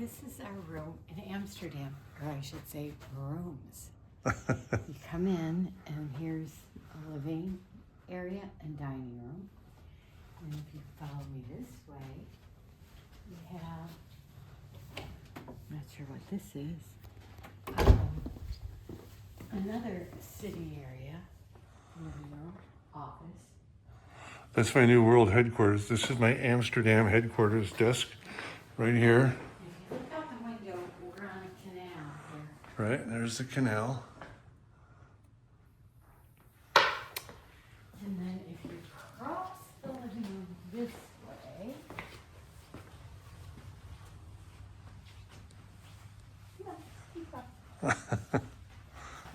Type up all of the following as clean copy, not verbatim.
This is our room in Amsterdam, or I should say rooms. You come in and here's a living area and dining room. And if you follow me this way, we have, I'm not sure what this is, another sitting area, living room, office. That's my new world headquarters. This is my Amsterdam headquarters desk right here. If you look out the window, we're on a canal here. Right, there's the canal. And then if you cross the living room this way,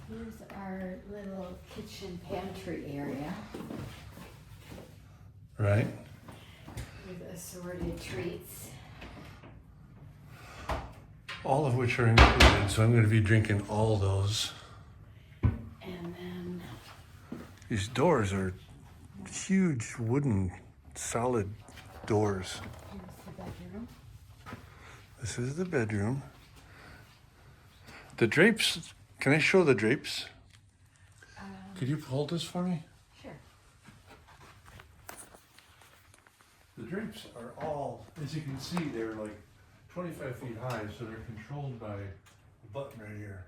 here's our little kitchen pantry area Right. with assorted treats. All of which are included, so I'm going to be drinking all those. And then These doors are huge wooden solid doors. here's the bedroom. This is the bedroom. The drapes, can I show the drapes? Could you hold this for me? Sure. The drapes are all, as you can see, they're like 25 feet high, so they're controlled by a button right here.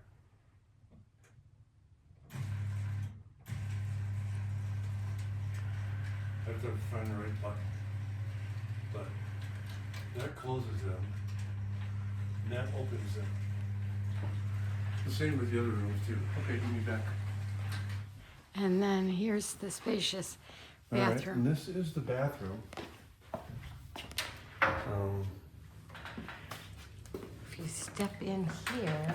I have to find the right button. But that closes them, and that opens them. The same with the other rooms too. Okay, give me back. And then here's the spacious All right, bathroom. and this is the bathroom. If you step in here,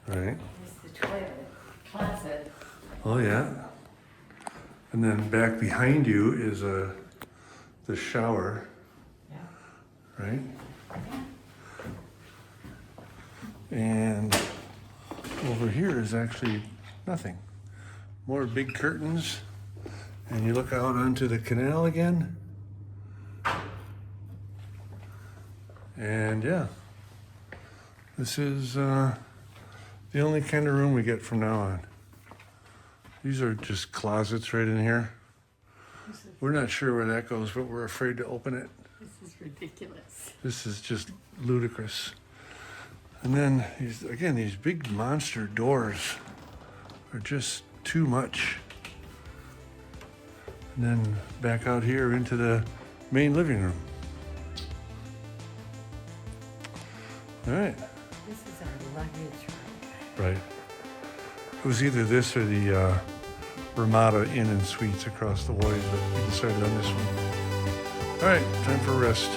Right. is the toilet, closet. Oh yeah. And then back behind you is the shower, Yeah. right? And over here is actually nothing. More big curtains. And you look out onto the canal again. And yeah, this is the only kind of room we get from now on. These are just closets right in here. We're not sure where that goes, but we're afraid to open it. This is ridiculous. This is just ludicrous. And then these big monster doors are just too much. And then back out here into the main living room. All right. This is our luggage room. Right. It was either this or the Ramada Inn and Suites across the way, but we decided on this one. All right, time for rest.